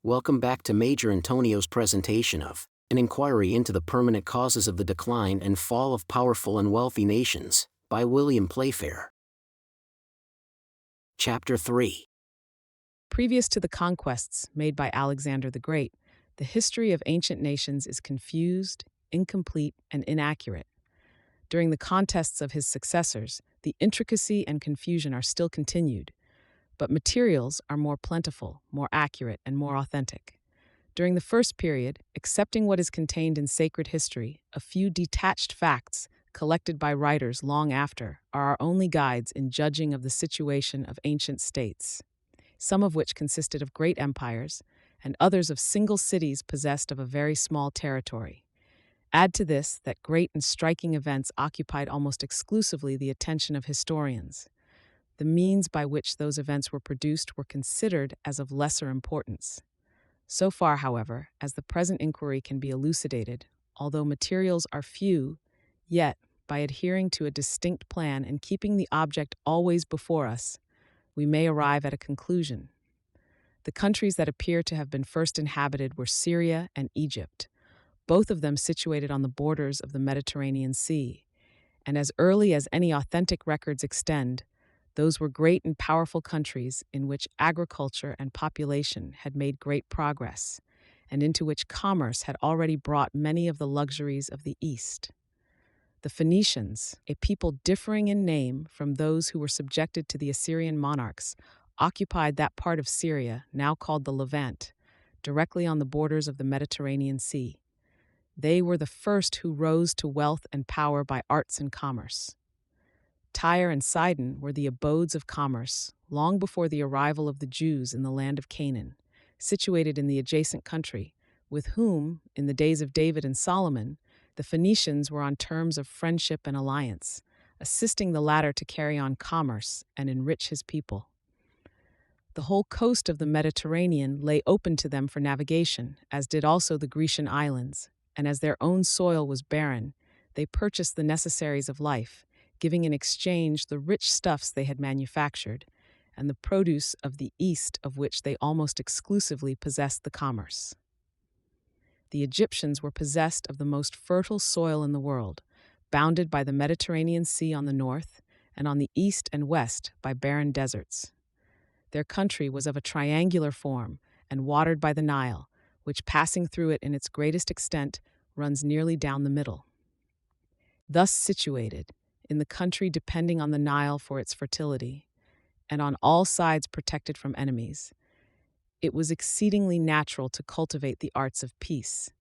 Welcome back to Major Antonio's presentation of An Inquiry into the Permanent Causes of the Decline and Fall of Powerful and Wealthy Nations, by William Playfair. Chapter 3. Previous to the conquests made by Alexander the Great, the history of ancient nations is confused, incomplete, and inaccurate. During the contests of his successors, the intricacy and confusion are still continued, but materials are more plentiful, more accurate, and more authentic. During the first period, accepting what is contained in sacred history, a few detached facts, collected by writers long after, are our only guides in judging of the situation of ancient states, some of which consisted of great empires, and others of single cities possessed of a very small territory. Add to this that great and striking events occupied almost exclusively the attention of historians. The means by which those events were produced were considered as of lesser importance. So far, however, as the present inquiry can be elucidated, although materials are few, yet, by adhering to a distinct plan and keeping the object always before us, we may arrive at a conclusion. The countries that appear to have been first inhabited were Syria and Egypt, both of them situated on the borders of the Mediterranean Sea, and as early as any authentic records extend, those were great and powerful countries in which agriculture and population had made great progress, and into which commerce had already brought many of the luxuries of the East. The Phoenicians, a people differing in name from those who were subjected to the Assyrian monarchs, occupied that part of Syria now called the Levant, directly on the borders of the Mediterranean Sea. They were the first who rose to wealth and power by arts and commerce. Tyre and Sidon were the abodes of commerce long before the arrival of the Jews in the land of Canaan, situated in the adjacent country, with whom, in the days of David and Solomon, the Phoenicians were on terms of friendship and alliance, assisting the latter to carry on commerce and enrich his people. The whole coast of the Mediterranean lay open to them for navigation, as did also the Grecian islands, and as their own soil was barren, they purchased the necessaries of life, giving in exchange the rich stuffs they had manufactured, and the produce of the East of which they almost exclusively possessed the commerce. The Egyptians were possessed of the most fertile soil in the world, bounded by the Mediterranean Sea on the north, and on the east and west by barren deserts. Their country was of a triangular form, and watered by the Nile, which, passing through it in its greatest extent, runs nearly down the middle. Thus situated, in the country depending on the Nile for its fertility, and on all sides protected from enemies, it was exceedingly natural to cultivate the arts of peace,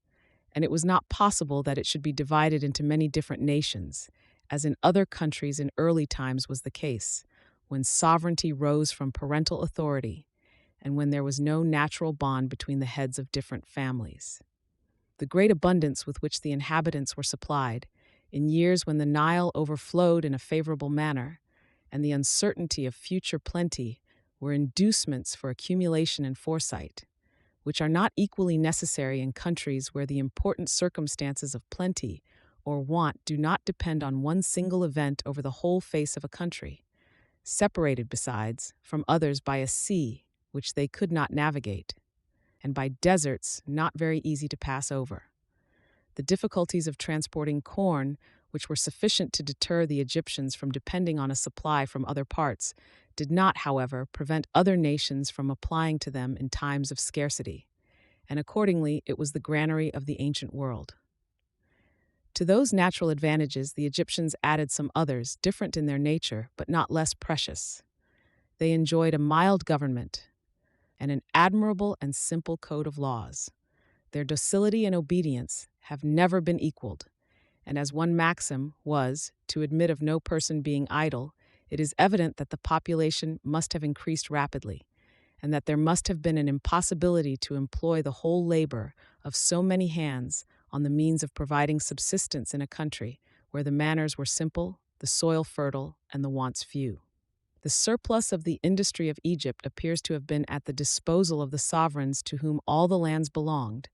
and it was not possible that it should be divided into many different nations, as in other countries in early times was the case, when sovereignty rose from parental authority, and when there was no natural bond between the heads of different families. The great abundance with which the inhabitants were supplied, in years when the Nile overflowed in a favorable manner, and the uncertainty of future plenty were inducements for accumulation and foresight, which are not equally necessary in countries where the important circumstances of plenty or want do not depend on one single event over the whole face of a country, separated, besides, from others by a sea which they could not navigate, and by deserts not very easy to pass over. The difficulties of transporting corn, which were sufficient to deter the Egyptians from depending on a supply from other parts, did not, however, prevent other nations from applying to them in times of scarcity, and accordingly it was the granary of the ancient world. To those natural advantages the Egyptians added some others, different in their nature, but not less precious. They enjoyed a mild government, and an admirable and simple code of laws. Their docility and obedience have never been equaled, and as one maxim was, to admit of no person being idle, it is evident that the population must have increased rapidly, and that there must have been an impossibility to employ the whole labor of so many hands on the means of providing subsistence in a country where the manners were simple, the soil fertile, and the wants few. The surplus of the industry of Egypt appears to have been at the disposal of the sovereigns to whom all the lands belonged,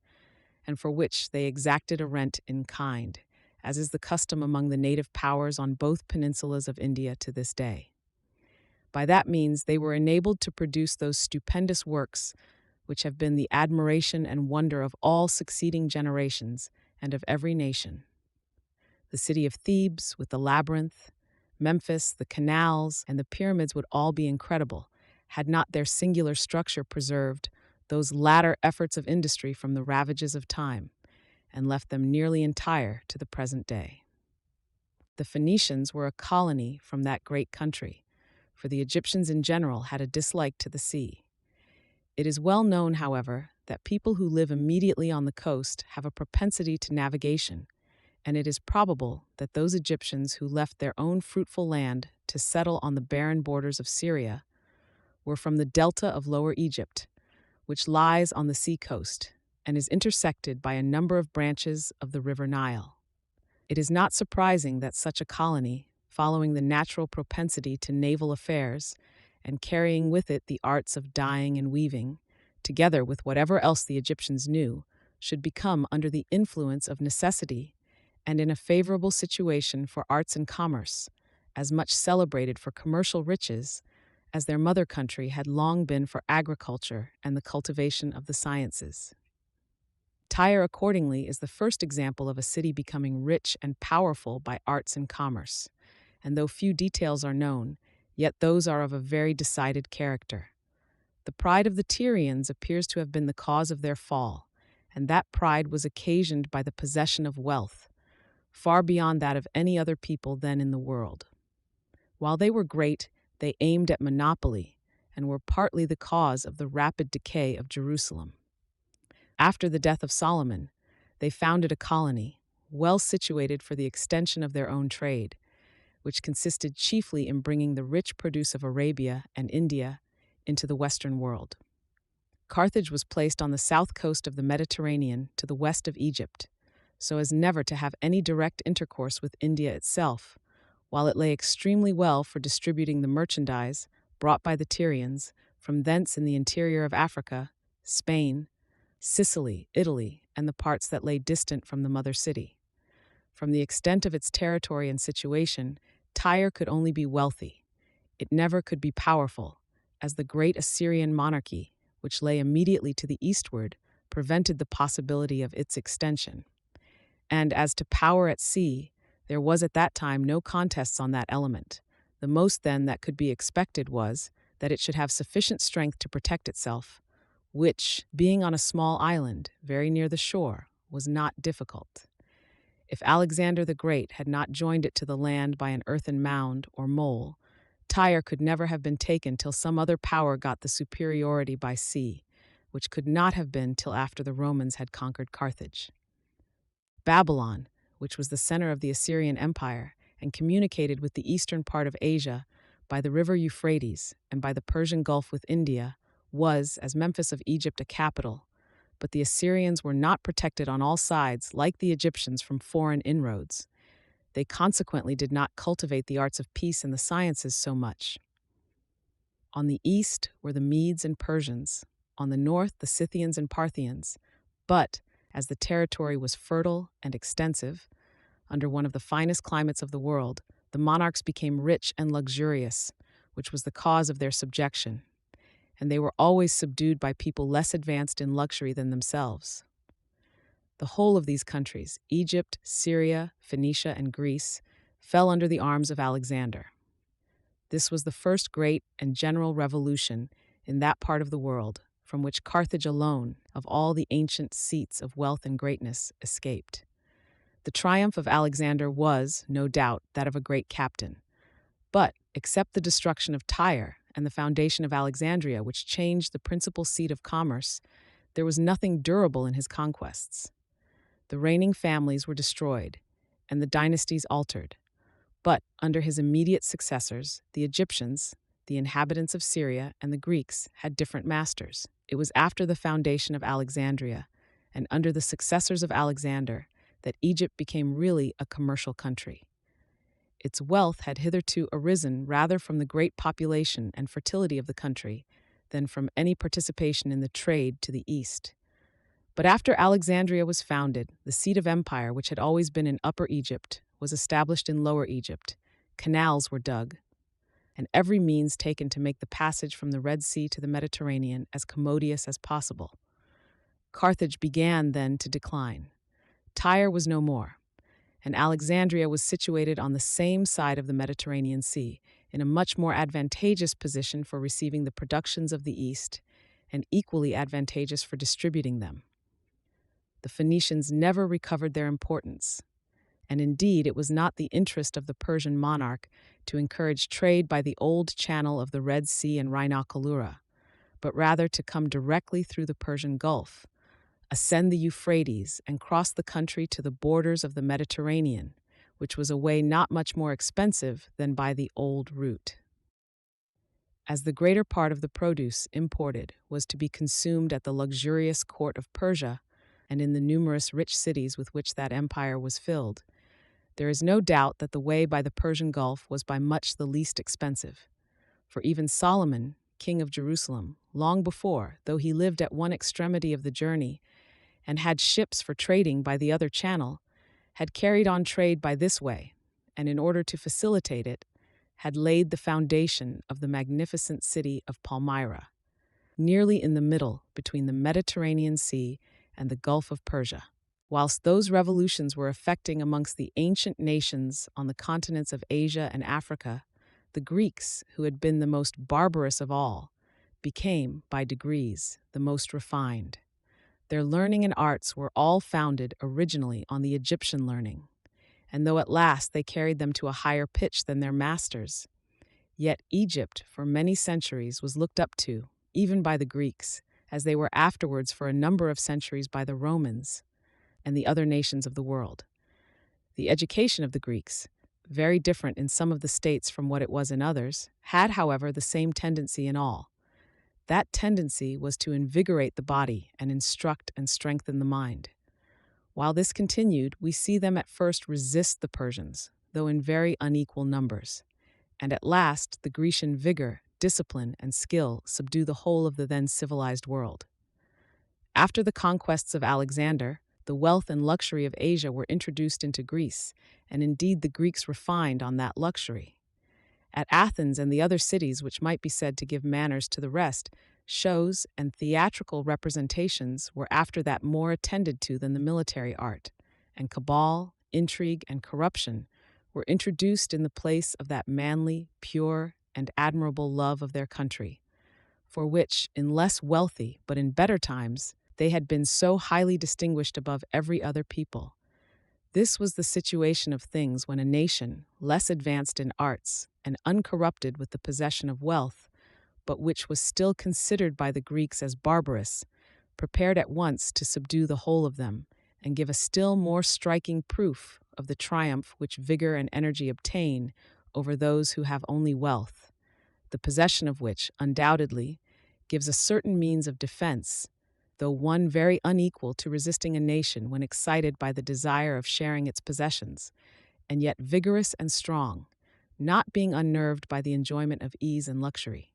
and for which they exacted a rent in kind, as is the custom among the native powers on both peninsulas of India to this day. By that means they were enabled to produce those stupendous works which have been the admiration and wonder of all succeeding generations and of every nation. The city of Thebes, with the labyrinth, Memphis, the canals, and the pyramids would all be incredible, had not their singular structure preserved those latter efforts of industry from the ravages of time, and left them nearly entire to the present day. The Phoenicians were a colony from that great country, for the Egyptians in general had a dislike to the sea. It is well known, however, that people who live immediately on the coast have a propensity to navigation, and it is probable that those Egyptians who left their own fruitful land to settle on the barren borders of Syria were from the delta of Lower Egypt, which lies on the sea coast and is intersected by a number of branches of the River Nile. It is not surprising that such a colony, following the natural propensity to naval affairs and carrying with it the arts of dyeing and weaving, together with whatever else the Egyptians knew, should become under the influence of necessity and in a favorable situation for arts and commerce, as much celebrated for commercial riches as their mother country had long been for agriculture and the cultivation of the sciences. Tyre, accordingly, is the first example of a city becoming rich and powerful by arts and commerce, and though few details are known, yet those are of a very decided character. The pride of the Tyrians appears to have been the cause of their fall, and that pride was occasioned by the possession of wealth, far beyond that of any other people then in the world. While they were great, they aimed at monopoly, and were partly the cause of the rapid decay of Jerusalem. After the death of Solomon, they founded a colony, well situated for the extension of their own trade, which consisted chiefly in bringing the rich produce of Arabia and India into the Western world. Carthage was placed on the south coast of the Mediterranean to the west of Egypt, so as never to have any direct intercourse with India itself, while it lay extremely well for distributing the merchandise brought by the Tyrians from thence in the interior of Africa, Spain, Sicily, Italy, and the parts that lay distant from the mother city. From the extent of its territory and situation, Tyre could only be wealthy. It never could be powerful, as the great Assyrian monarchy, which lay immediately to the eastward, prevented the possibility of its extension. And as to power at sea, there was at that time no contests on that element. The most, then, that could be expected was that it should have sufficient strength to protect itself, which, being on a small island, very near the shore, was not difficult. If Alexander the Great had not joined it to the land by an earthen mound or mole, Tyre could never have been taken till some other power got the superiority by sea, which could not have been till after the Romans had conquered Carthage. Babylon, which was the center of the Assyrian Empire and communicated with the eastern part of Asia by the river Euphrates and by the Persian Gulf with India, was, as Memphis of Egypt, a capital, but the Assyrians were not protected on all sides like the Egyptians from foreign inroads. They consequently did not cultivate the arts of peace and the sciences so much. On the east were the Medes and Persians, on the north the Scythians and Parthians, but, as the territory was fertile and extensive, under one of the finest climates of the world, the monarchs became rich and luxurious, which was the cause of their subjection, and they were always subdued by people less advanced in luxury than themselves. The whole of these countries, Egypt, Syria, Phoenicia, and Greece, fell under the arms of Alexander. This was the first great and general revolution in that part of the world, from which Carthage alone, of all the ancient seats of wealth and greatness, escaped. The triumph of Alexander was, no doubt, that of a great captain. But, except the destruction of Tyre and the foundation of Alexandria, which changed the principal seat of commerce, there was nothing durable in his conquests. The reigning families were destroyed, and the dynasties altered. But, under his immediate successors, the Egyptians, the inhabitants of Syria, and the Greeks had different masters. It was after the foundation of Alexandria, and under the successors of Alexander, that Egypt became really a commercial country. Its wealth had hitherto arisen rather from the great population and fertility of the country than from any participation in the trade to the east. But after Alexandria was founded, the seat of empire, which had always been in Upper Egypt, was established in Lower Egypt. Canals were dug. and every means taken to make the passage from the Red Sea to the Mediterranean as commodious as possible. Carthage began then to decline. Tyre was no more, and Alexandria was situated on the same side of the Mediterranean Sea, in a much more advantageous position for receiving the productions of the East, and equally advantageous for distributing them. The Phoenicians never recovered their importance, and indeed it was not the interest of the Persian monarch to encourage trade by the old channel of the Red Sea and Rhinocolura, but rather to come directly through the Persian Gulf, ascend the Euphrates, and cross the country to the borders of the Mediterranean, which was a way not much more expensive than by the old route. As the greater part of the produce imported was to be consumed at the luxurious court of Persia and in the numerous rich cities with which that empire was filled, there is no doubt that the way by the Persian Gulf was by much the least expensive. For even Solomon, king of Jerusalem, long before, though he lived at one extremity of the journey, and had ships for trading by the other channel, had carried on trade by this way, and in order to facilitate it, had laid the foundation of the magnificent city of Palmyra, nearly in the middle between the Mediterranean Sea and the Gulf of Persia. Whilst those revolutions were effecting amongst the ancient nations on the continents of Asia and Africa, the Greeks, who had been the most barbarous of all, became, by degrees, the most refined. Their learning and arts were all founded originally on the Egyptian learning, and though at last they carried them to a higher pitch than their masters, yet Egypt for many centuries was looked up to, even by the Greeks, as they were afterwards for a number of centuries by the Romans and the other nations of the world. The education of the Greeks, very different in some of the states from what it was in others, had, however, the same tendency in all. That tendency was to invigorate the body and instruct and strengthen the mind. While this continued, we see them at first resist the Persians, though in very unequal numbers, and at last the Grecian vigor, discipline, and skill subdue the whole of the then civilized world. After the conquests of Alexander, the wealth and luxury of Asia were introduced into Greece, and indeed the Greeks refined on that luxury. At Athens and the other cities which might be said to give manners to the rest, shows and theatrical representations were after that more attended to than the military art, and cabal, intrigue, and corruption were introduced in the place of that manly, pure, and admirable love of their country, for which, in less wealthy but in better times, they had been so highly distinguished above every other people. This was the situation of things when a nation, less advanced in arts and uncorrupted with the possession of wealth, but which was still considered by the Greeks as barbarous, prepared at once to subdue the whole of them and give a still more striking proof of the triumph which vigor and energy obtain over those who have only wealth, the possession of which, undoubtedly, gives a certain means of defense, though one very unequal to resisting a nation when excited by the desire of sharing its possessions, and yet vigorous and strong, not being unnerved by the enjoyment of ease and luxury.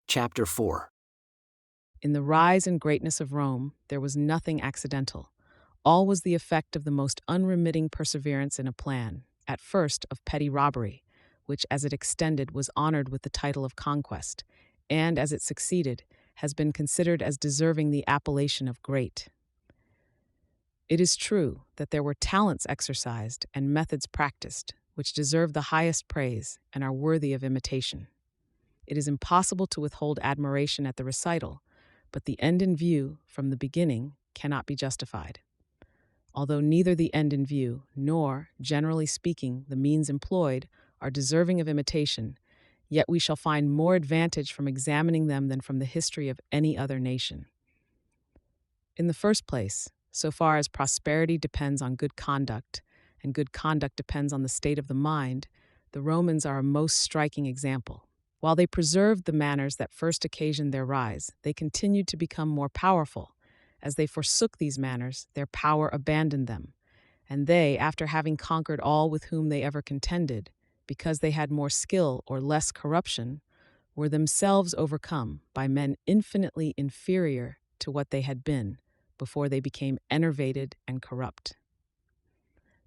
Chapter 4. In the rise and greatness of Rome, there was nothing accidental. All was the effect of the most unremitting perseverance in a plan, at first of petty robbery, which, as it extended, was honored with the title of conquest, and, as it succeeded, has been considered as deserving the appellation of great. It is true that there were talents exercised and methods practiced, which deserve the highest praise and are worthy of imitation. It is impossible to withhold admiration at the recital, but the end in view, from the beginning, cannot be justified. Although neither the end in view, nor, generally speaking, the means employed, are deserving of imitation, yet we shall find more advantage from examining them than from the history of any other nation. In the first place, so far as prosperity depends on good conduct, and good conduct depends on the state of the mind, the Romans are a most striking example. While they preserved the manners that first occasioned their rise, they continued to become more powerful. As they forsook these manners, their power abandoned them, and they, after having conquered all with whom they ever contended, because they had more skill or less corruption, were themselves overcome by men infinitely inferior to what they had been before they became enervated and corrupt.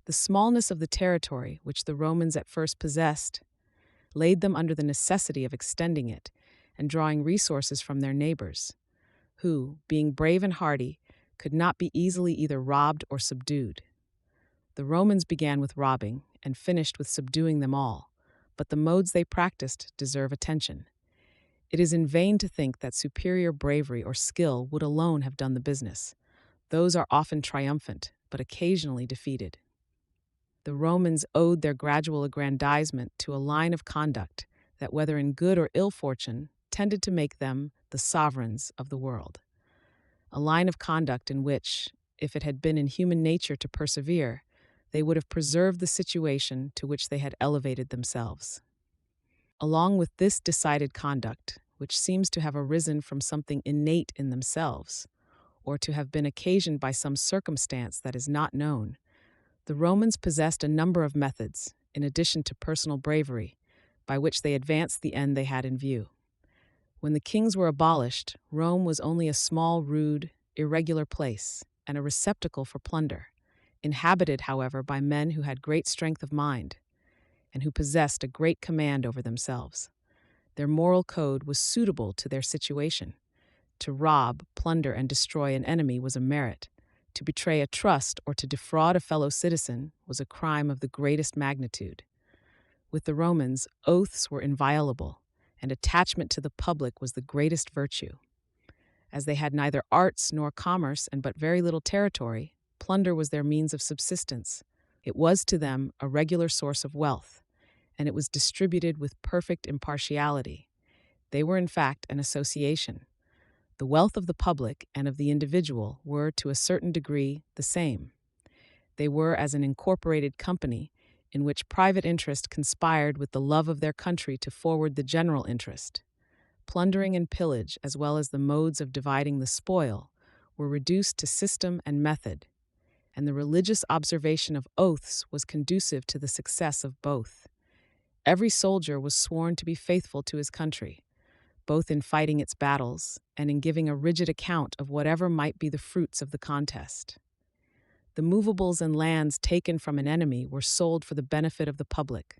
The smallness of the territory which the Romans at first possessed laid them under the necessity of extending it and drawing resources from their neighbors, who, being brave and hardy, could not be easily either robbed or subdued. The Romans began with robbing and finished with subduing them all, but the modes they practiced deserve attention. It is in vain to think that superior bravery or skill would alone have done the business. Those are often triumphant, but occasionally defeated. The Romans owed their gradual aggrandizement to a line of conduct that, whether in good or ill fortune, tended to make them the sovereigns of the world. A line of conduct in which, if it had been in human nature to persevere, they would have preserved the situation to which they had elevated themselves. Along with this decided conduct, which seems to have arisen from something innate in themselves, or to have been occasioned by some circumstance that is not known, the Romans possessed a number of methods, in addition to personal bravery, by which they advanced the end they had in view. When the kings were abolished, Rome was only a small, rude, irregular place, and a receptacle for plunder, inhabited, however, by men who had great strength of mind, and who possessed a great command over themselves. Their moral code was suitable to their situation. To rob, plunder, and destroy an enemy was a merit. To betray a trust or to defraud a fellow citizen was a crime of the greatest magnitude. With the Romans, oaths were inviolable, and attachment to the public was the greatest virtue. As they had neither arts nor commerce and but very little territory, plunder was their means of subsistence. It was to them a regular source of wealth, and it was distributed with perfect impartiality. They were in fact an association. The wealth of the public and of the individual were, to a certain degree, the same. They were as an incorporated company in which private interest conspired with the love of their country to forward the general interest. Plundering and pillage, as well as the modes of dividing the spoil, were reduced to system and method, and the religious observation of oaths was conducive to the success of both. Every soldier was sworn to be faithful to his country, both in fighting its battles and in giving a rigid account of whatever might be the fruits of the contest. The movables and lands taken from an enemy were sold for the benefit of the public.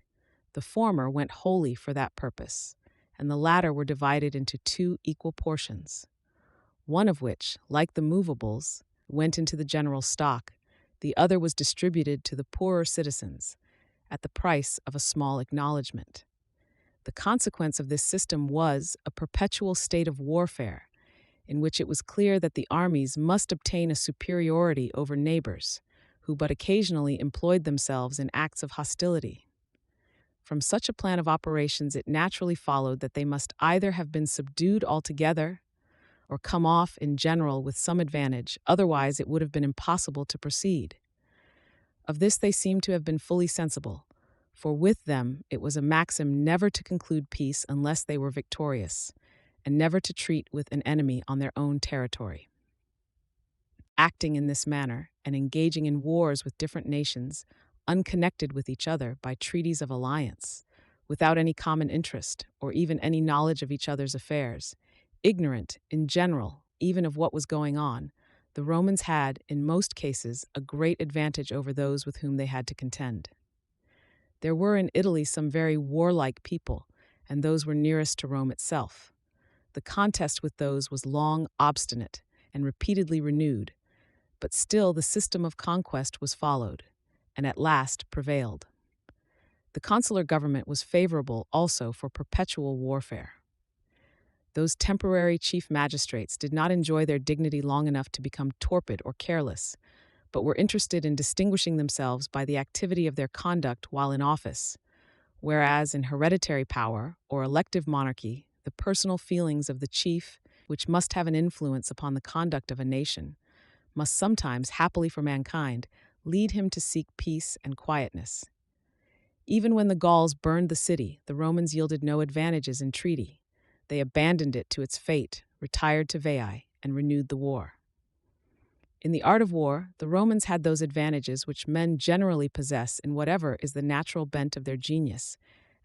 The former went wholly for that purpose, and the latter were divided into two equal portions, one of which, like the movables, went into the general stock, the other was distributed to the poorer citizens, at the price of a small acknowledgment. The consequence of this system was a perpetual state of warfare, in which it was clear that the armies must obtain a superiority over neighbors, who but occasionally employed themselves in acts of hostility. From such a plan of operations it naturally followed that they must either have been subdued altogether, or come off in general with some advantage, otherwise it would have been impossible to proceed. Of this they seem to have been fully sensible, for with them it was a maxim never to conclude peace unless they were victorious, and never to treat with an enemy on their own territory. Acting in this manner, and engaging in wars with different nations, unconnected with each other by treaties of alliance, without any common interest, or even any knowledge of each other's affairs, ignorant, in general, even of what was going on, the Romans had, in most cases, a great advantage over those with whom they had to contend. There were in Italy some very warlike people, and those were nearest to Rome itself. The contest with those was long, obstinate, and repeatedly renewed, but still the system of conquest was followed, and at last prevailed. The consular government was favorable also for perpetual warfare. Those temporary chief magistrates did not enjoy their dignity long enough to become torpid or careless, but were interested in distinguishing themselves by the activity of their conduct while in office, whereas in hereditary power or elective monarchy, the personal feelings of the chief, which must have an influence upon the conduct of a nation, must sometimes, happily for mankind, lead him to seek peace and quietness. Even when the Gauls burned the city, the Romans yielded no advantages in treaty. They abandoned it to its fate, retired to Veii, and renewed the war. In the art of war, the Romans had those advantages which men generally possess in whatever is the natural bent of their genius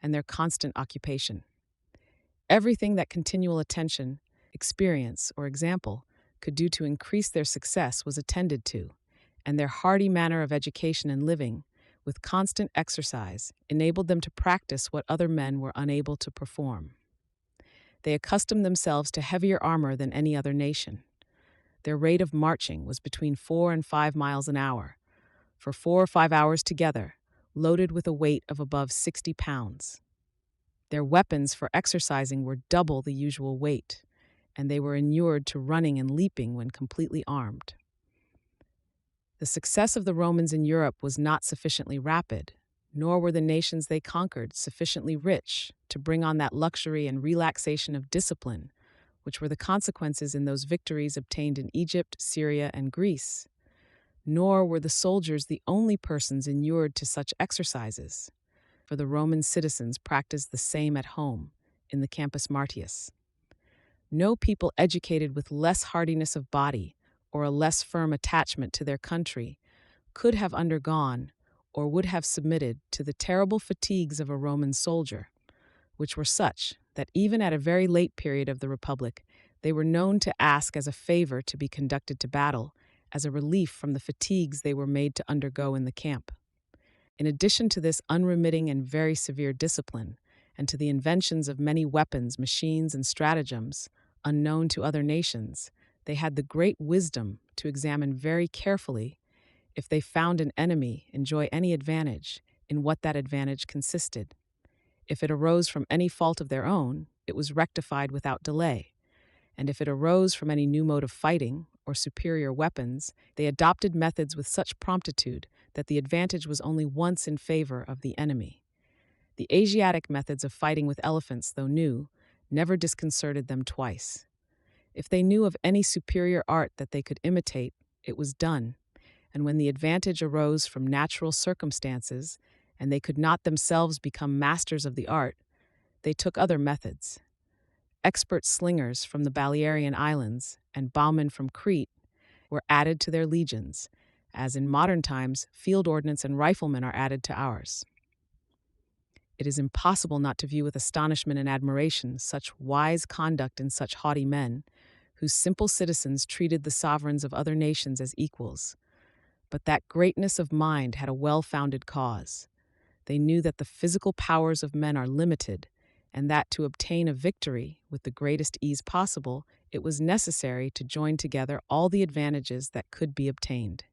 and their constant occupation. Everything that continual attention, experience, or example could do to increase their success was attended to, and their hardy manner of education and living, with constant exercise, enabled them to practice what other men were unable to perform. They accustomed themselves to heavier armor than any other nation. Their rate of marching was between 4 and 5 miles an hour, for 4 or 5 hours together, loaded with a weight of above 60 pounds. Their weapons for exercising were double the usual weight, and they were inured to running and leaping when completely armed. The success of the Romans in Europe was not sufficiently rapid, nor were the nations they conquered sufficiently rich to bring on that luxury and relaxation of discipline, which were the consequences in those victories obtained in Egypt, Syria, and Greece. Nor were the soldiers the only persons inured to such exercises, for the Roman citizens practiced the same at home, in the Campus Martius. No people educated with less hardiness of body or a less firm attachment to their country could have undergone or would have submitted to the terrible fatigues of a Roman soldier, which were such that even at a very late period of the Republic, they were known to ask as a favor to be conducted to battle, as a relief from the fatigues they were made to undergo in the camp. In addition to this unremitting and very severe discipline, and to the inventions of many weapons, machines, and stratagems unknown to other nations, they had the great wisdom to examine very carefully, if they found an enemy enjoy any advantage, in what that advantage consisted. If it arose from any fault of their own, it was rectified without delay, and if it arose from any new mode of fighting or superior weapons, they adopted methods with such promptitude that the advantage was only once in favor of the enemy. The Asiatic methods of fighting with elephants, though new, never disconcerted them twice. If they knew of any superior art that they could imitate, it was done, and when the advantage arose from natural circumstances, and they could not themselves become masters of the art, they took other methods. Expert slingers from the Balearian Islands and bowmen from Crete were added to their legions, as in modern times field ordnance and riflemen are added to ours. It is impossible not to view with astonishment and admiration such wise conduct in such haughty men, whose simple citizens treated the sovereigns of other nations as equals. But that greatness of mind had a well-founded cause. They knew that the physical powers of men are limited, and that to obtain a victory with the greatest ease possible, it was necessary to join together all the advantages that could be obtained.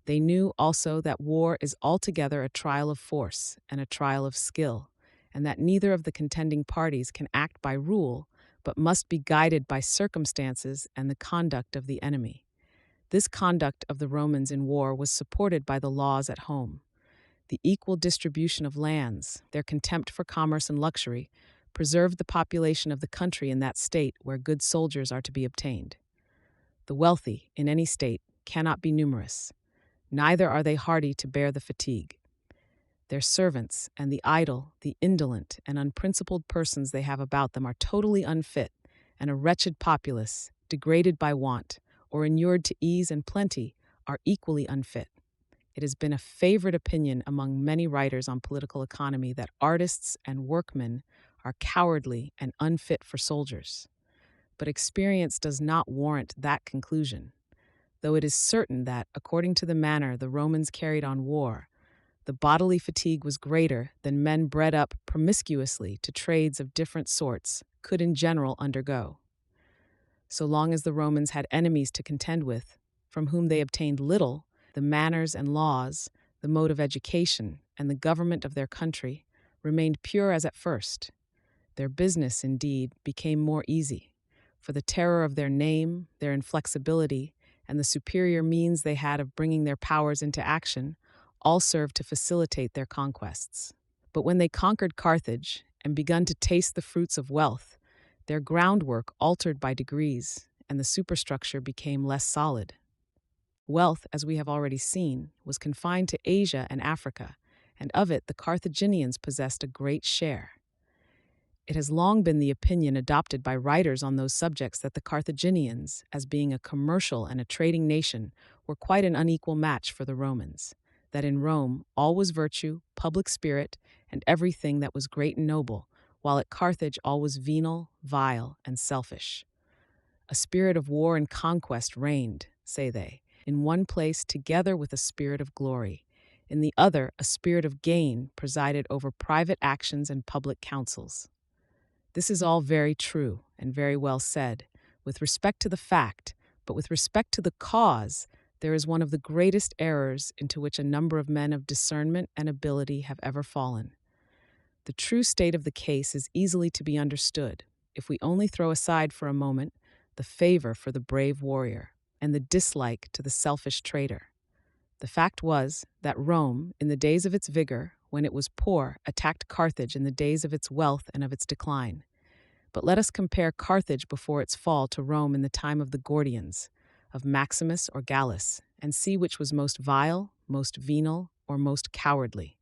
They knew also that war is altogether a trial of force and a trial of skill, and that neither of the contending parties can act by rule, but must be guided by circumstances and the conduct of the enemy. This conduct of the Romans in war was supported by the laws at home. The equal distribution of lands, their contempt for commerce and luxury, preserved the population of the country in that state where good soldiers are to be obtained. The wealthy, in any state, cannot be numerous. Neither are they hardy to bear the fatigue. Their servants and the idle, the indolent, and unprincipled persons they have about them are totally unfit, and a wretched populace, degraded by want, or inured to ease and plenty, are equally unfit. It has been a favorite opinion among many writers on political economy that artists and workmen are cowardly and unfit for soldiers. But experience does not warrant that conclusion, though it is certain that, according to the manner the Romans carried on war, the bodily fatigue was greater than men bred up promiscuously to trades of different sorts could in general undergo. So long as the Romans had enemies to contend with, from whom they obtained little, the manners and laws, the mode of education, and the government of their country remained pure as at first. Their business, indeed, became more easy, for the terror of their name, their inflexibility, and the superior means they had of bringing their powers into action all served to facilitate their conquests. But when they conquered Carthage and begun to taste the fruits of wealth, their groundwork altered by degrees, and the superstructure became less solid. Wealth, as we have already seen, was confined to Asia and Africa, and of it the Carthaginians possessed a great share. It has long been the opinion adopted by writers on those subjects that the Carthaginians, as being a commercial and a trading nation, were quite an unequal match for the Romans, that in Rome all was virtue, public spirit, and everything that was great and noble, while at Carthage all was venal, vile, and selfish. A spirit of war and conquest reigned, say they, in one place together with a spirit of glory, In the other, a spirit of gain presided over private actions and public councils. This is all very true and very well said, with respect to the fact, but with respect to the cause, there is one of the greatest errors into which a number of men of discernment and ability have ever fallen. The true state of the case is easily to be understood if we only throw aside for a moment the favor for the brave warrior and the dislike to the selfish traitor. The fact was that Rome, in the days of its vigor, when it was poor, attacked Carthage in the days of its wealth and of its decline. But let us compare Carthage before its fall to Rome in the time of the Gordians, of Maximus or Gallus, and see which was most vile, most venal, or most cowardly.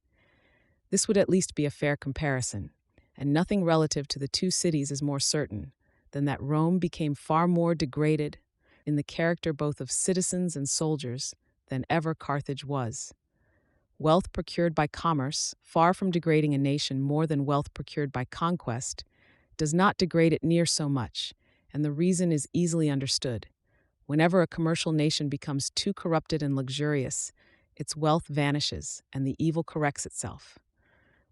This would at least be a fair comparison, and nothing relative to the two cities is more certain than that Rome became far more degraded in the character both of citizens and soldiers than ever Carthage was. Wealth procured by commerce, far from degrading a nation more than wealth procured by conquest, does not degrade it near so much, and the reason is easily understood. Whenever a commercial nation becomes too corrupted and luxurious, its wealth vanishes and the evil corrects itself.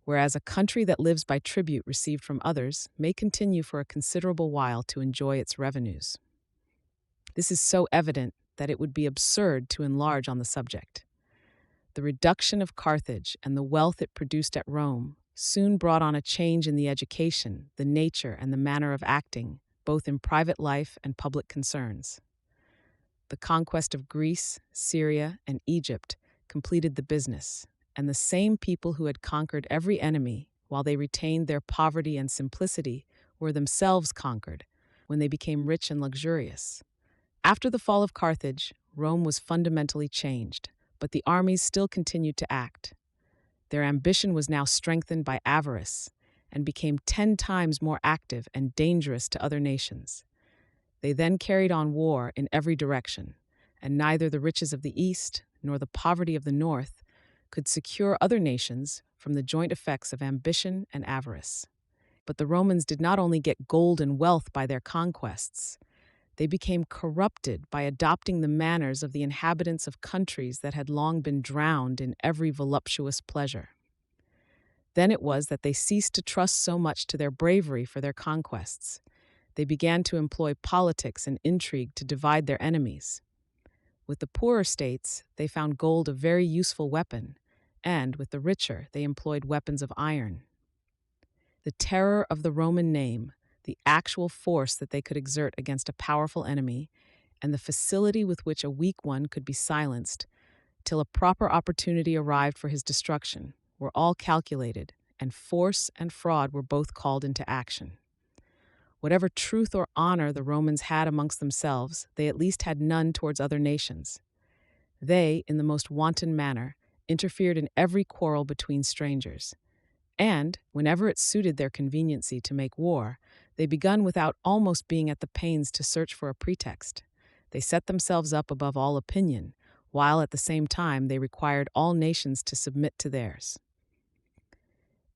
Whereas a country that lives by tribute received from others may continue for a considerable while to enjoy its revenues. This is so evident that it would be absurd to enlarge on the subject. The reduction of Carthage and the wealth it produced at Rome soon brought on a change in the education, the nature, and the manner of acting, both in private life and public concerns. The conquest of Greece, Syria, and Egypt completed the business, and the same people who had conquered every enemy, while they retained their poverty and simplicity, were themselves conquered when they became rich and luxurious. After the fall of Carthage, Rome was fundamentally changed, but the armies still continued to act. Their ambition was now strengthened by avarice and became 10 times more active and dangerous to other nations. They then carried on war in every direction, and neither the riches of the East nor the poverty of the North could secure other nations from the joint effects of ambition and avarice. But the Romans did not only get gold and wealth by their conquests, they became corrupted by adopting the manners of the inhabitants of countries that had long been drowned in every voluptuous pleasure. Then it was that they ceased to trust so much to their bravery for their conquests. They began to employ politics and intrigue to divide their enemies. With the poorer states, they found gold a very useful weapon, and with the richer, they employed weapons of iron. The terror of the Roman name, the actual force that they could exert against a powerful enemy, and the facility with which a weak one could be silenced till a proper opportunity arrived for his destruction, were all calculated, and force and fraud were both called into action. Whatever truth or honor the Romans had amongst themselves, they at least had none towards other nations. They, in the most wanton manner, interfered in every quarrel between strangers. And, whenever it suited their conveniency to make war, they begun without almost being at the pains to search for a pretext. They set themselves up above all opinion, while at the same time they required all nations to submit to theirs.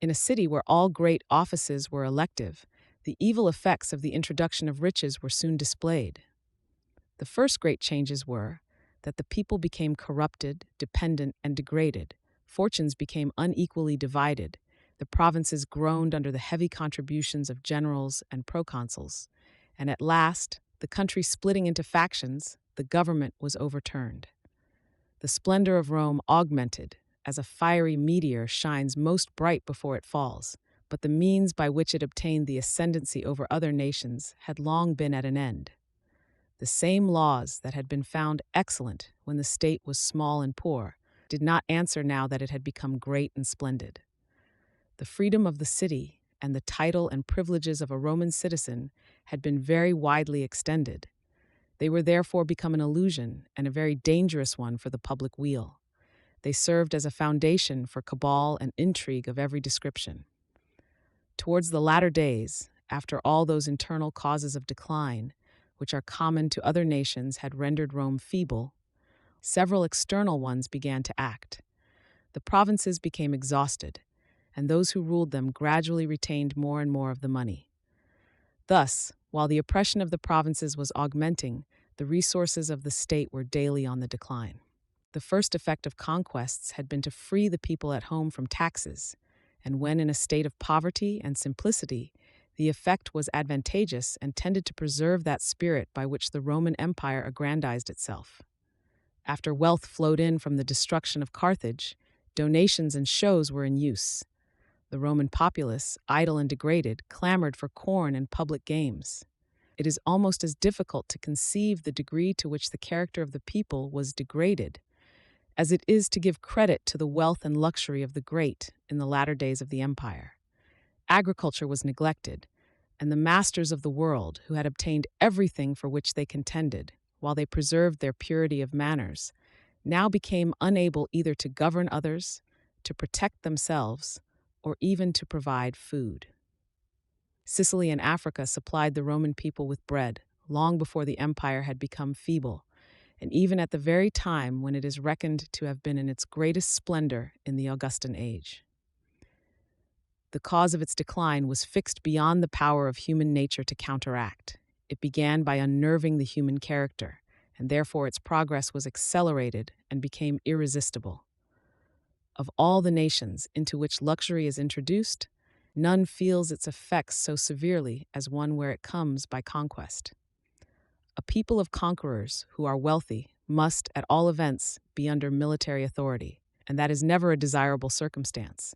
In a city where all great offices were elective, the evil effects of the introduction of riches were soon displayed. The first great changes were that the people became corrupted, dependent, and degraded. Fortunes became unequally divided. The provinces groaned under the heavy contributions of generals and proconsuls, and at last, the country splitting into factions, the government was overturned. The splendor of Rome augmented, as a fiery meteor shines most bright before it falls, but the means by which it obtained the ascendancy over other nations had long been at an end. The same laws that had been found excellent when the state was small and poor did not answer now that it had become great and splendid. The freedom of the city and the title and privileges of a Roman citizen had been very widely extended. They were therefore become an illusion and a very dangerous one for the public weal. They served as a foundation for cabal and intrigue of every description. Towards the latter days, after all those internal causes of decline, which are common to other nations, had rendered Rome feeble, several external ones began to act. The provinces became exhausted, and those who ruled them gradually retained more and more of the money. Thus, while the oppression of the provinces was augmenting, the resources of the state were daily on the decline. The first effect of conquests had been to free the people at home from taxes, and when in a state of poverty and simplicity, the effect was advantageous and tended to preserve that spirit by which the Roman Empire aggrandized itself. After wealth flowed in from the destruction of Carthage, donations and shows were in use. The Roman populace, idle and degraded, clamored for corn and public games. It is almost as difficult to conceive the degree to which the character of the people was degraded as it is to give credit to the wealth and luxury of the great in the latter days of the empire. Agriculture was neglected, and the masters of the world, who had obtained everything for which they contended, while they preserved their purity of manners, now became unable either to govern others, to protect themselves, or even to provide food. Sicily and Africa supplied the Roman people with bread long before the empire had become feeble, and even at the very time when it is reckoned to have been in its greatest splendor in the Augustan age. The cause of its decline was fixed beyond the power of human nature to counteract. It began by unnerving the human character, and therefore its progress was accelerated and became irresistible. Of all the nations into which luxury is introduced, none feels its effects so severely as one where it comes by conquest. A people of conquerors who are wealthy must, at all events, be under military authority, and that is never a desirable circumstance.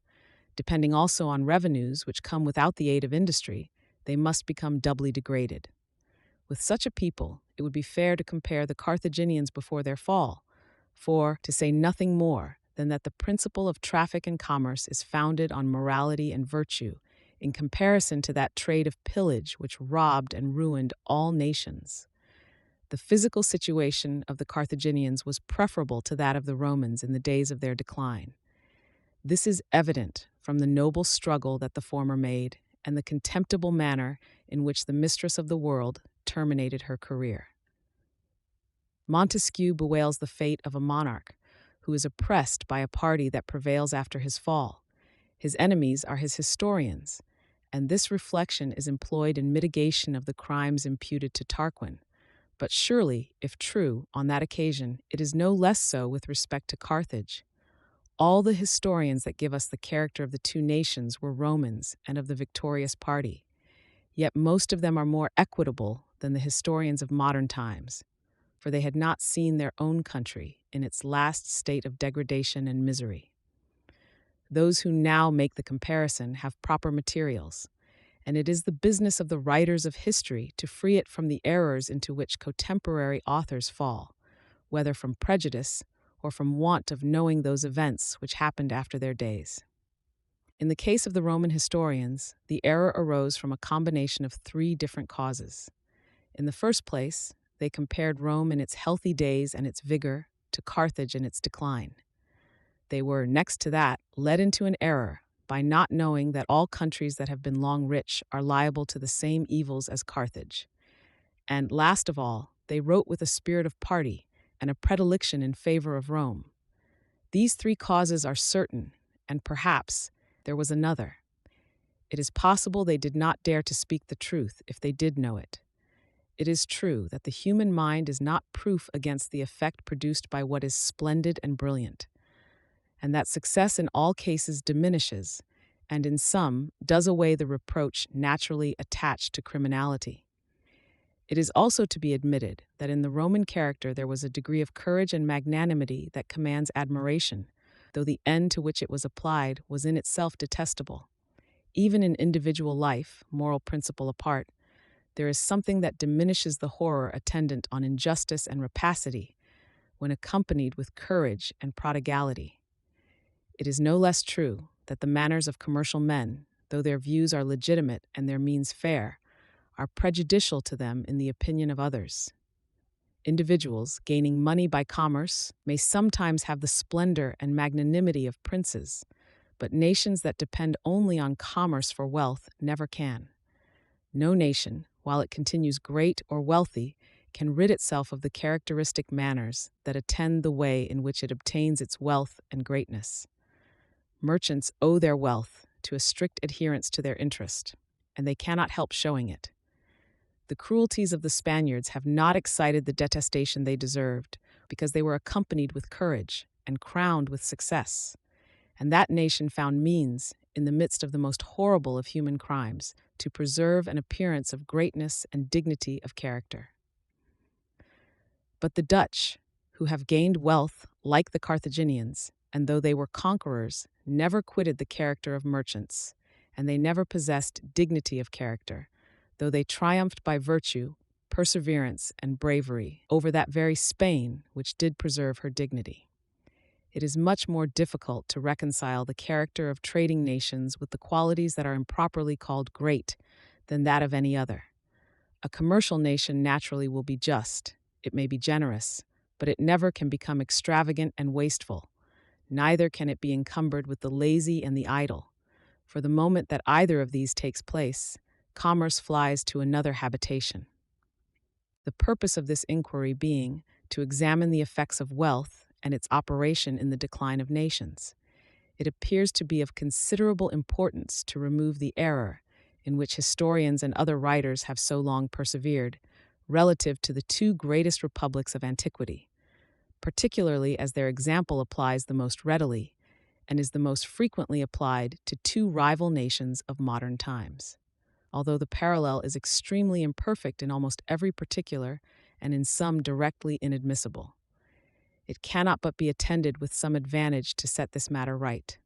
Depending also on revenues which come without the aid of industry, they must become doubly degraded. With such a people, it would be fair to compare the Carthaginians before their fall, for, to say nothing more than that the principle of traffic and commerce is founded on morality and virtue, in comparison to that trade of pillage which robbed and ruined all nations. The physical situation of the Carthaginians was preferable to that of the Romans in the days of their decline. This is evident from the noble struggle that the former made and the contemptible manner in which the mistress of the world terminated her career. Montesquieu bewails the fate of a monarch who is oppressed by a party that prevails after his fall. His enemies are his historians, and this reflection is employed in mitigation of the crimes imputed to Tarquin. But surely, if true, on that occasion, it is no less so with respect to Carthage. All the historians that give us the character of the two nations were Romans and of the victorious party. Yet most of them are more equitable than the historians of modern times, for they had not seen their own country in its last state of degradation and misery. Those who now make the comparison have proper materials, and it is the business of the writers of history to free it from the errors into which contemporary authors fall, whether from prejudice or from want of knowing those events which happened after their days. In the case of the Roman historians, the error arose from a combination of three different causes. In the first place, they compared Rome in its healthy days and its vigor to Carthage in its decline. They were, next to that, led into an error by not knowing that all countries that have been long rich are liable to the same evils as Carthage. And last of all, they wrote with a spirit of party and a predilection in favor of Rome. These three causes are certain, and perhaps there was another. It is possible they did not dare to speak the truth if they did know it. It is true that the human mind is not proof against the effect produced by what is splendid and brilliant, and that success in all cases diminishes, and in some does away the reproach naturally attached to criminality. It is also to be admitted that in the Roman character there was a degree of courage and magnanimity that commands admiration, though the end to which it was applied was in itself detestable. Even in individual life, moral principle apart, there is something that diminishes the horror attendant on injustice and rapacity when accompanied with courage and prodigality. It is no less true that the manners of commercial men, though their views are legitimate and their means fair, are prejudicial to them in the opinion of others. Individuals gaining money by commerce may sometimes have the splendor and magnanimity of princes, but nations that depend only on commerce for wealth never can. No nation, while it continues great or wealthy, can rid itself of the characteristic manners that attend the way in which it obtains its wealth and greatness. Merchants owe their wealth to a strict adherence to their interest, and they cannot help showing it. The cruelties of the Spaniards have not excited the detestation they deserved, because they were accompanied with courage and crowned with success. And that nation found means, in the midst of the most horrible of human crimes, to preserve an appearance of greatness and dignity of character. But the Dutch, who have gained wealth like the Carthaginians, and though they were conquerors, never quitted the character of merchants, and they never possessed dignity of character, though they triumphed by virtue, perseverance, and bravery over that very Spain which did preserve her dignity. It is much more difficult to reconcile the character of trading nations with the qualities that are improperly called great than that of any other. A commercial nation naturally will be just, it may be generous, but it never can become extravagant and wasteful. Neither can it be encumbered with the lazy and the idle. For the moment that either of these takes place, commerce flies to another habitation. The purpose of this inquiry being to examine the effects of wealth and its operation in the decline of nations, it appears to be of considerable importance to remove the error in which historians and other writers have so long persevered, relative to the two greatest republics of antiquity, particularly as their example applies the most readily and is the most frequently applied to two rival nations of modern times. Although the parallel is extremely imperfect in almost every particular and in some directly inadmissible, it cannot but be attended with some advantage to set this matter right.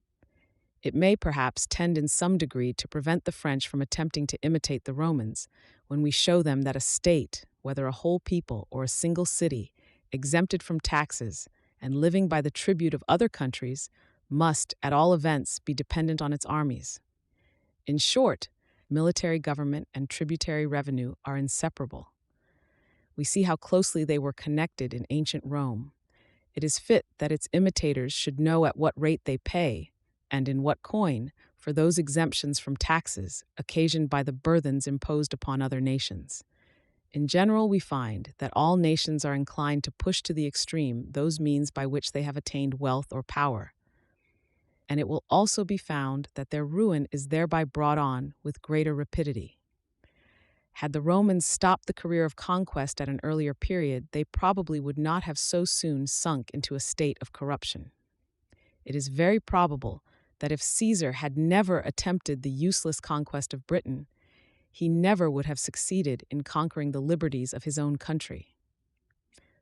It may perhaps tend in some degree to prevent the French from attempting to imitate the Romans when we show them that a state, whether a whole people or a single city, exempted from taxes and living by the tribute of other countries, must, at all events, be dependent on its armies. In short, military government and tributary revenue are inseparable. We see how closely they were connected in ancient Rome. It is fit that its imitators should know at what rate they pay, and in what coin, for those exemptions from taxes occasioned by the burthens imposed upon other nations. In general, we find that all nations are inclined to push to the extreme those means by which they have attained wealth or power. And it will also be found that their ruin is thereby brought on with greater rapidity. Had the Romans stopped the career of conquest at an earlier period, they probably would not have so soon sunk into a state of corruption. It is very probable that if Caesar had never attempted the useless conquest of Britain, he never would have succeeded in conquering the liberties of his own country.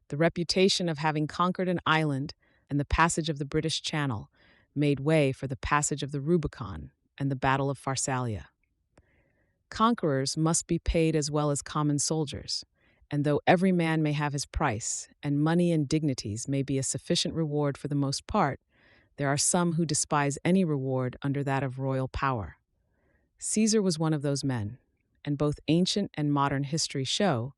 The reputation of having conquered an island and the passage of the British Channel made way for the passage of the Rubicon and the Battle of Pharsalia. Conquerors must be paid as well as common soldiers, and though every man may have his price, and money and dignities may be a sufficient reward for the most part, there are some who despise any reward under that of royal power. Caesar was one of those men, and both ancient and modern history show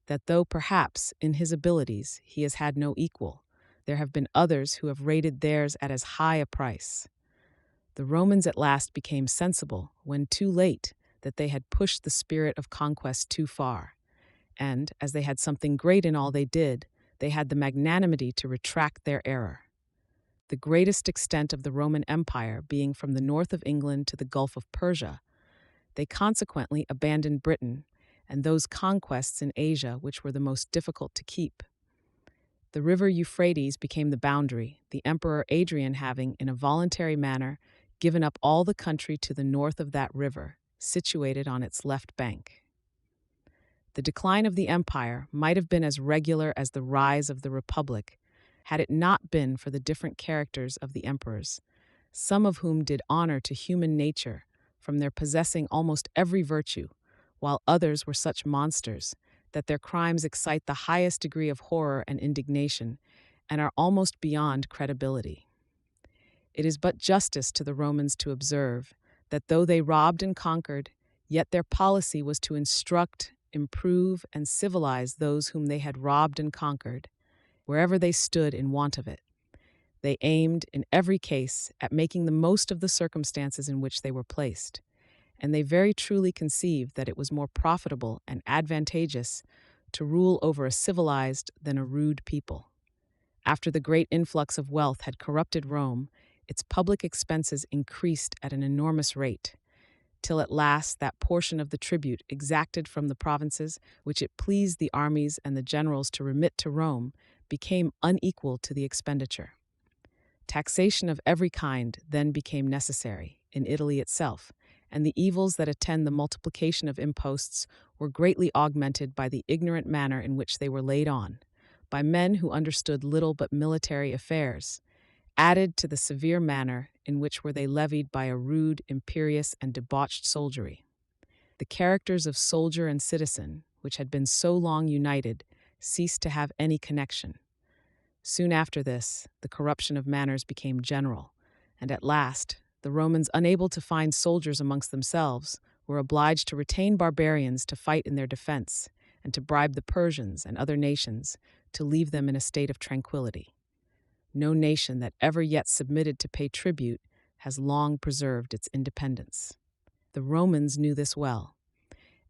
that though perhaps in his abilities he has had no equal, there have been others who have rated theirs at as high a price. The Romans at last became sensible, when too late, that they had pushed the spirit of conquest too far, and, as they had something great in all they did, they had the magnanimity to retract their error. The greatest extent of the Roman Empire being from the north of England to the Gulf of Persia, they consequently abandoned Britain and those conquests in Asia which were the most difficult to keep. The river Euphrates became the boundary, the Emperor Adrian having, in a voluntary manner, given up all the country to the north of that river, situated on its left bank. The decline of the empire might have been as regular as the rise of the republic, had it not been for the different characters of the emperors, some of whom did honor to human nature from their possessing almost every virtue, while others were such monsters that their crimes excite the highest degree of horror and indignation, and are almost beyond credibility. It is but justice to the Romans to observe that though they robbed and conquered, yet their policy was to instruct, improve, and civilize those whom they had robbed and conquered, wherever they stood in want of it. They aimed, in every case, at making the most of the circumstances in which they were placed, and they very truly conceived that it was more profitable and advantageous to rule over a civilized than a rude people. After the great influx of wealth had corrupted Rome, its public expenses increased at an enormous rate, till at last that portion of the tribute exacted from the provinces which it pleased the armies and the generals to remit to Rome became unequal to the expenditure. Taxation of every kind then became necessary in Italy itself, and the evils that attend the multiplication of imposts were greatly augmented by the ignorant manner in which they were laid on, by men who understood little but military affairs, added to the severe manner in which were they levied by a rude, imperious, and debauched soldiery. The characters of soldier and citizen, which had been so long united, ceased to have any connection. Soon after this, the corruption of manners became general, and at last, the Romans, unable to find soldiers amongst themselves, were obliged to retain barbarians to fight in their defense, and to bribe the Persians and other nations to leave them in a state of tranquility. No nation that ever yet submitted to pay tribute has long preserved its independence. The Romans knew this well,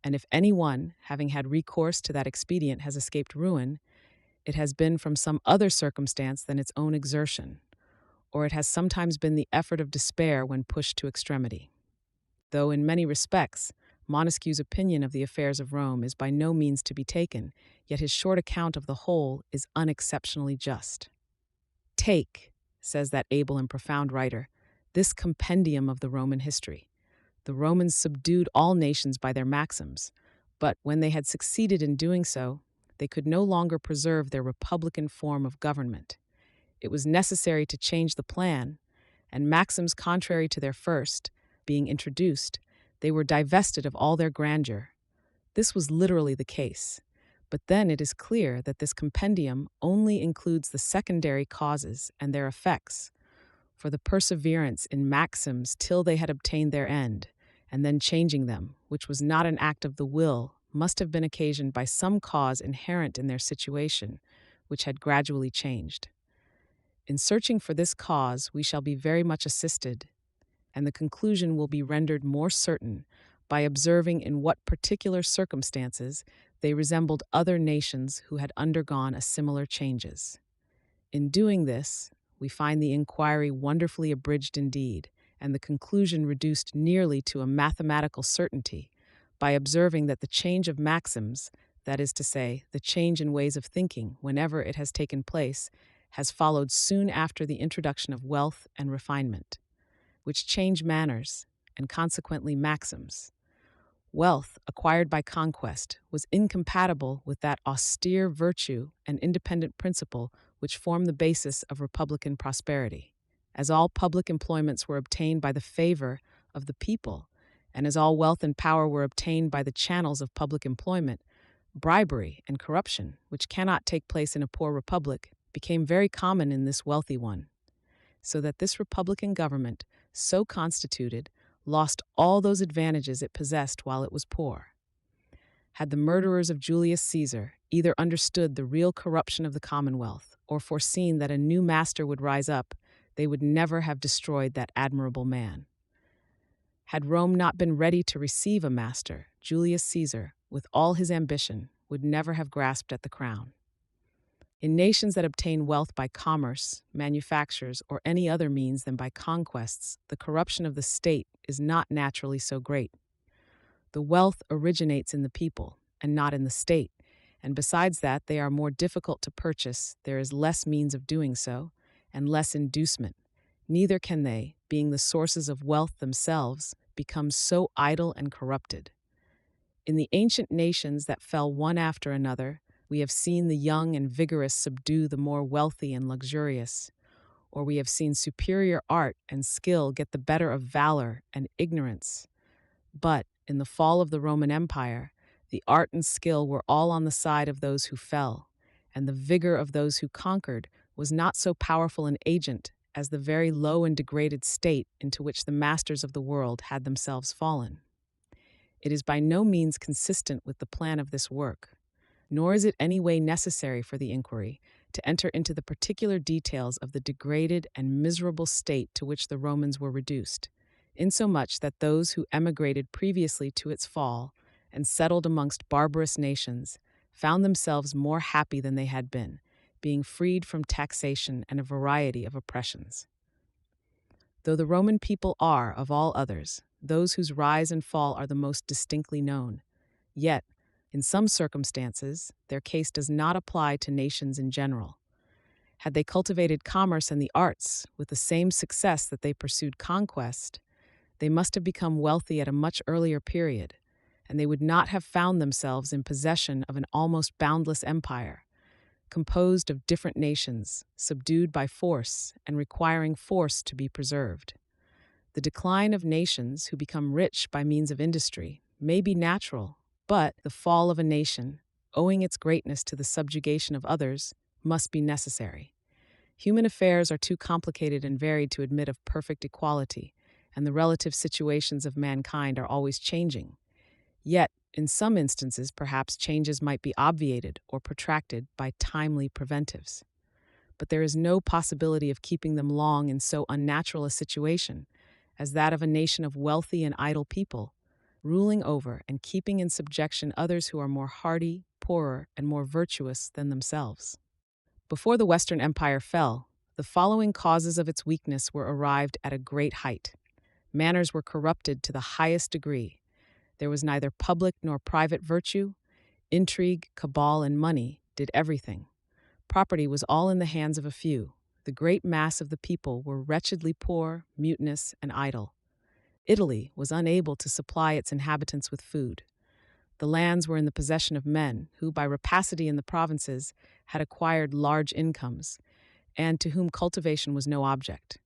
and if anyone, having had recourse to that expedient, has escaped ruin, it has been from some other circumstance than its own exertion, or it has sometimes been the effort of despair when pushed to extremity. Though in many respects, Montesquieu's opinion of the affairs of Rome is by no means to be taken, yet his short account of the whole is unexceptionally just. "Take," says that able and profound writer, "this compendium of the Roman history. The Romans subdued all nations by their maxims, but when they had succeeded in doing so, they could no longer preserve their republican form of government. It was necessary to change the plan, and maxims contrary to their first, being introduced, they were divested of all their grandeur. This was literally the case. But then it is clear that this compendium only includes the secondary causes and their effects, for the perseverance in maxims till they had obtained their end, and then changing them, which was not an act of the will, must have been occasioned by some cause inherent in their situation, which had gradually changed. In searching for this cause, we shall be very much assisted, and the conclusion will be rendered more certain by observing in what particular circumstances they resembled other nations who had undergone a similar changes. In doing this, we find the inquiry wonderfully abridged indeed, and the conclusion reduced nearly to a mathematical certainty, by observing that the change of maxims, that is to say, the change in ways of thinking whenever it has taken place, has followed soon after the introduction of wealth and refinement, which change manners, and consequently maxims. Wealth, acquired by conquest, was incompatible with that austere virtue and independent principle which form the basis of republican prosperity. As all public employments were obtained by the favor of the people, and as all wealth and power were obtained by the channels of public employment, bribery and corruption, which cannot take place in a poor republic, became very common in this wealthy one, so that this republican government, so constituted, lost all those advantages it possessed while it was poor. Had the murderers of Julius Caesar either understood the real corruption of the Commonwealth or foreseen that a new master would rise up, they would never have destroyed that admirable man. Had Rome not been ready to receive a master, Julius Caesar, with all his ambition, would never have grasped at the crown. In nations that obtain wealth by commerce, manufactures, or any other means than by conquests, the corruption of the state is not naturally so great. The wealth originates in the people, and not in the state, and besides that they are more difficult to purchase, there is less means of doing so, and less inducement. Neither can they, being the sources of wealth themselves, become so idle and corrupted. In the ancient nations that fell one after another, we have seen the young and vigorous subdue the more wealthy and luxurious, or we have seen superior art and skill get the better of valor and ignorance. But, in the fall of the Roman Empire, the art and skill were all on the side of those who fell, and the vigor of those who conquered was not so powerful an agent as the very low and degraded state into which the masters of the world had themselves fallen. It is by no means consistent with the plan of this work, nor is it any way necessary for the inquiry to enter into the particular details of the degraded and miserable state to which the Romans were reduced, insomuch that those who emigrated previously to its fall and settled amongst barbarous nations found themselves more happy than they had been, being freed from taxation and a variety of oppressions. Though the Roman people are, of all others, those whose rise and fall are the most distinctly known, yet, in some circumstances, their case does not apply to nations in general. Had they cultivated commerce and the arts with the same success that they pursued conquest, they must have become wealthy at a much earlier period, and they would not have found themselves in possession of an almost boundless empire, composed of different nations, subdued by force and requiring force to be preserved. The decline of nations who become rich by means of industry may be natural, but the fall of a nation, owing its greatness to the subjugation of others, must be necessary. Human affairs are too complicated and varied to admit of perfect equality, and the relative situations of mankind are always changing. Yet, in some instances, perhaps changes might be obviated or protracted by timely preventives. But there is no possibility of keeping them long in so unnatural a situation as that of a nation of wealthy and idle people, ruling over and keeping in subjection others who are more hardy, poorer, and more virtuous than themselves. Before the Western Empire fell, the following causes of its weakness were arrived at a great height. Manners were corrupted to the highest degree. There was neither public nor private virtue. Intrigue, cabal, and money did everything. Property was all in the hands of a few. The great mass of the people were wretchedly poor, mutinous, and idle. Italy was unable to supply its inhabitants with food. The lands were in the possession of men who, by rapacity in the provinces, had acquired large incomes, and to whom cultivation was no object.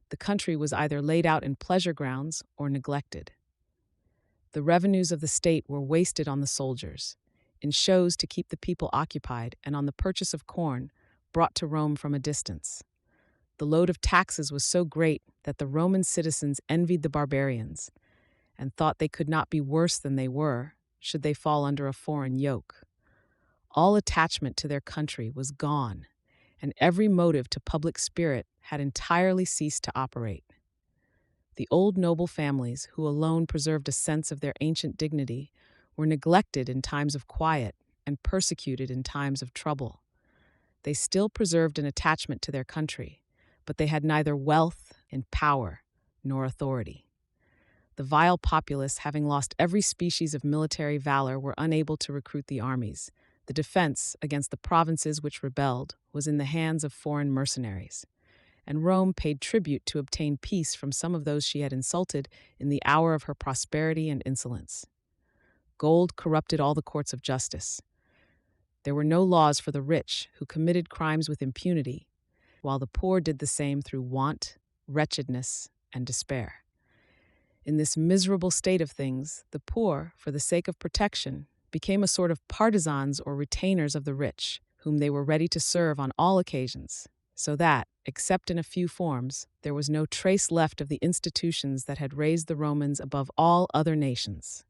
The country was either laid out in pleasure grounds or neglected. The revenues of the state were wasted on the soldiers, in shows to keep the people occupied, and on the purchase of corn brought to Rome from a distance. The load of taxes was so great that the Roman citizens envied the barbarians, and thought they could not be worse than they were, should they fall under a foreign yoke. All attachment to their country was gone, and every motive to public spirit had entirely ceased to operate. The old noble families, who alone preserved a sense of their ancient dignity, were neglected in times of quiet and persecuted in times of trouble. They still preserved an attachment to their country, but they had neither wealth and power nor authority. The vile populace, having lost every species of military valor, were unable to recruit the armies. The defense against the provinces which rebelled was in the hands of foreign mercenaries, and Rome paid tribute to obtain peace from some of those she had insulted in the hour of her prosperity and insolence. Gold corrupted all the courts of justice. There were no laws for the rich, who committed crimes with impunity, while the poor did the same through want, wretchedness, and despair. In this miserable state of things, the poor, for the sake of protection, became a sort of partisans or retainers of the rich, whom they were ready to serve on all occasions, so that, except in a few forms, there was no trace left of the institutions that had raised the Romans above all other nations.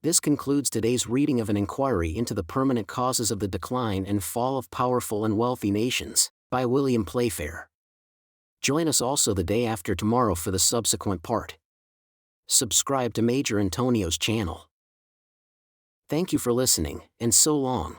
This concludes today's reading of An Inquiry into the Permanent Causes of the Decline and Fall of Powerful and Wealthy Nations, by William Playfair. Join us also the day after tomorrow for the subsequent part. Subscribe to Major Intonio's channel. Thank you for listening, and so long.